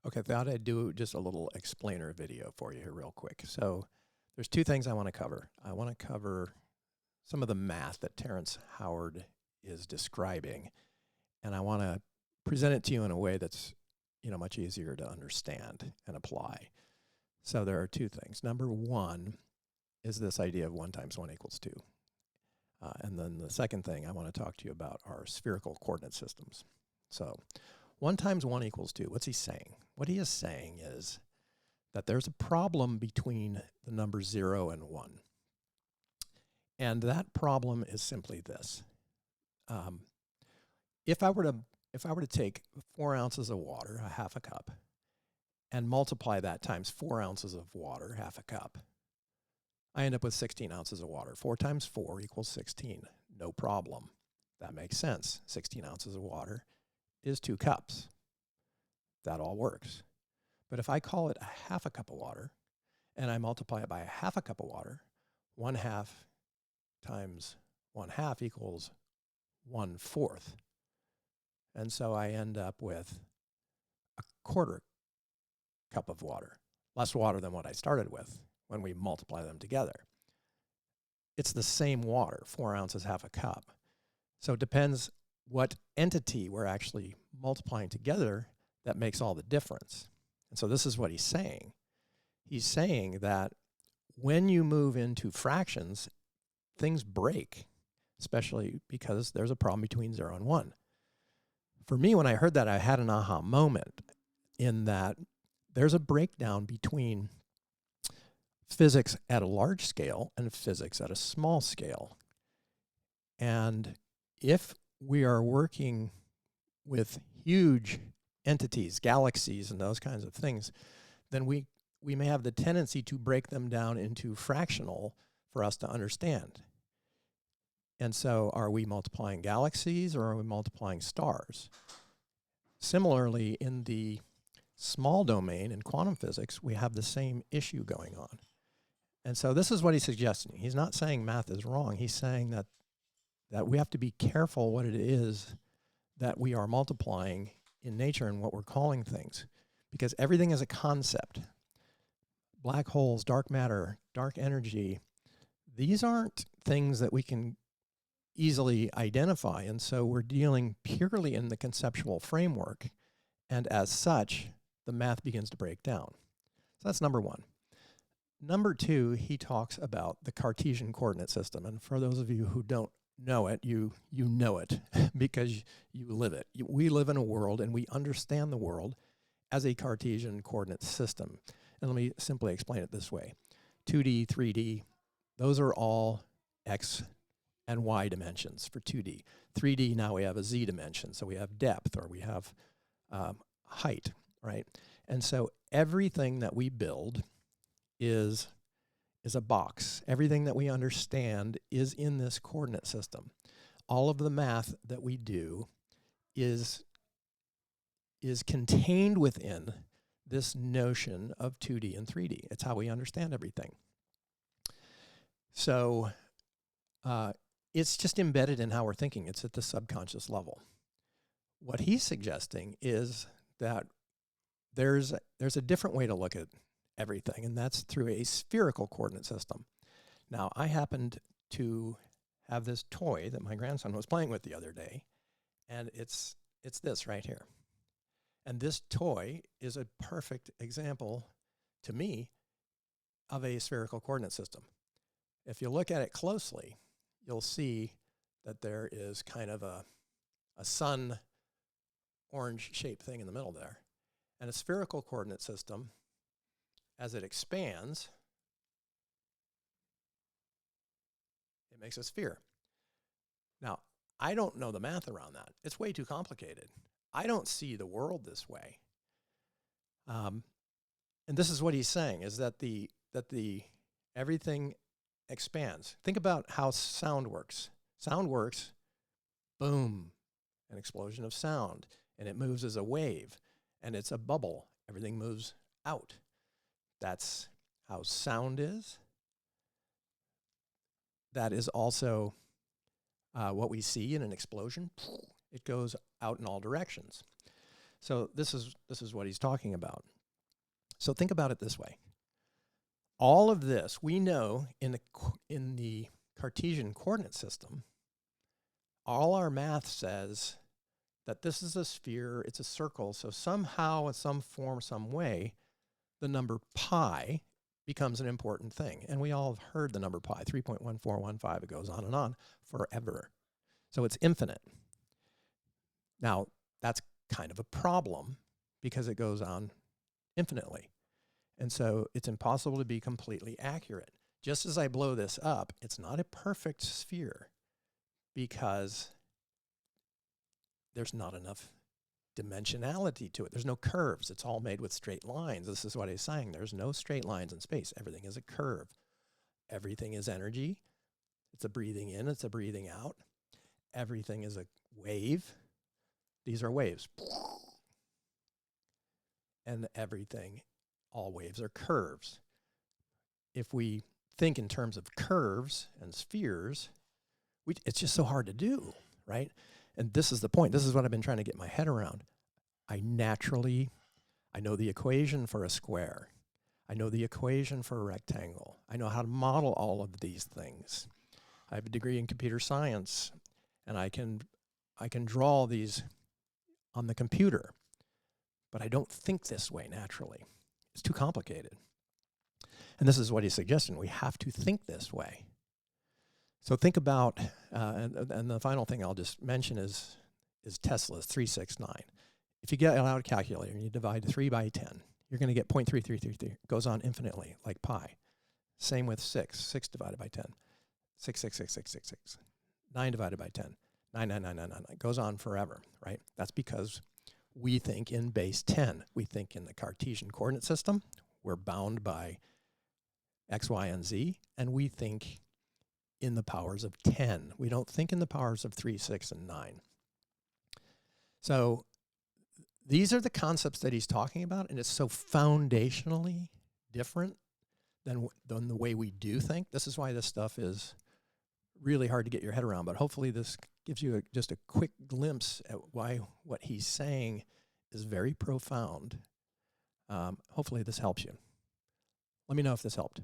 Okay, thought I'd do just a little explainer video for you here real quick. So there's two things I want to cover. I want to cover some of the math that Terrence Howard is describing, and I want to present it to you in a way that's, much easier to understand and apply. So there are two things. Number one is this idea of 1 times 1 equals 2. And then the second thing I want to talk to you about are spherical coordinate systems. So 1 times 1 equals 2. What's he saying? What he is saying is that there's a problem between the numbers 0 and 1. And that problem is simply this. If I were to take 4 ounces of water, a half a cup, and multiply that times 4 ounces of water, half a cup, I end up with 16 ounces of water. 4 times 4 equals 16. No problem. That makes sense. 16 ounces of water is 2 cups. That all works. But if I call it a half a cup of water and I multiply it by a half a cup of water, 1/2 times 1/2 equals 1/4. And so I end up with a 1/4 cup of water, less water than what I started with when we multiply them together. It's the same water, 4 ounces, half a cup. So it depends what entity we're actually multiplying together that makes all the difference. And so this is what he's saying. He's saying that when you move into fractions, things break, especially because there's a problem between 0 and 1. For me, when I heard that, I had an aha moment in that there's a breakdown between physics at a large scale and physics at a small scale. And if we are working with huge entities, galaxies, and those kinds of things, then we may have the tendency to break them down into fractional for us to understand. And so are we multiplying galaxies or are we multiplying stars? Similarly, in the small domain in quantum physics, we have the same issue going on. And so this is what he's suggesting. He's not saying math is wrong. He's saying that we have to be careful what it is that we are multiplying in nature and what we're calling things, because everything is a concept. Black holes, dark matter, dark energy, these aren't things that we can easily identify, and so we're dealing purely in the conceptual framework, and as such, the math begins to break down. So that's number one. Number two, he talks about the Cartesian coordinate system, and for those of you who don't know it, you know it because you live it. We live in a world, and we understand the world as a Cartesian coordinate system. And let me simply explain it this way. 2D, 3D, those are all X and Y dimensions for 2D. 3D, now we have a Z dimension, so we have depth or we have height, right? And so everything that we build is a box. Everything that we understand is in this coordinate system. All of the math that we do is contained within this notion of 2D and 3D. It's how we understand everything. So it's just embedded in how we're thinking. It's at the subconscious level. What he's suggesting is that there's a different way to look at everything, and that's through a spherical coordinate system. Now, I happened to have this toy that my grandson was playing with the other day, and it's this right here. And this toy is a perfect example, to me, of a spherical coordinate system. If you look at it closely, you'll see that there is kind of a sun orange-shaped thing in the middle there. And a spherical coordinate system, as it expands, it makes a sphere. Now, I don't know the math around that. It's way too complicated. I don't see the world this way. And this is what he's saying, is that everything expands. Think about how sound works. Sound works, boom, an explosion of sound, and it moves as a wave, and it's a bubble. Everything moves out. That's how sound is. That is also what we see in an explosion. It goes out in all directions. So this is what he's talking about. So think about it this way. All of this we know in the Cartesian coordinate system, all our math says that this is a sphere, it's a circle, so somehow, in some form, some way, the number pi becomes an important thing. And we all have heard the number pi, 3.1415, it goes on and on forever. So it's infinite. Now, that's kind of a problem because it goes on infinitely. And so it's impossible to be completely accurate. Just as I blow this up, it's not a perfect sphere because there's not enough dimensionality to it. There's no curves. It's all made with straight lines. This is what he's saying. There's no straight lines in space. Everything is a curve. Everything is energy. It's a breathing in. It's a breathing out. Everything is a wave. These are waves. And everything, all waves are curves. If we think in terms of curves and spheres, it's just so hard to do, right? And this is the point. This is what I've been trying to get my head around. I know the equation for a square. I know the equation for a rectangle. I know how to model all of these things. I have a degree in computer science, and I can draw these on the computer. But I don't think this way naturally. It's too complicated. And this is what he's suggesting. We have to think this way. So think about, and the final thing I'll just mention is Tesla's 369. If you get out a calculator and you divide 3 by 10, you're going to get 0.3333. It goes on infinitely, like pi. Same with 6. 6 divided by 10. 6, 6, 6, 6, 6, 6. 9 divided by 10. 9, 9, 9, 9, 9. It goes on forever, right? That's because we think in base 10. We think in the Cartesian coordinate system. We're bound by x, y, and z. And we think in the powers of 10. We don't think in the powers of 3, 6, and 9. So these are the concepts that he's talking about, and it's so foundationally different than the way we do think. This is why this stuff is really hard to get your head around, but hopefully this gives you just a quick glimpse at why what he's saying is very profound. Hopefully this helps you. Let me know if this helped.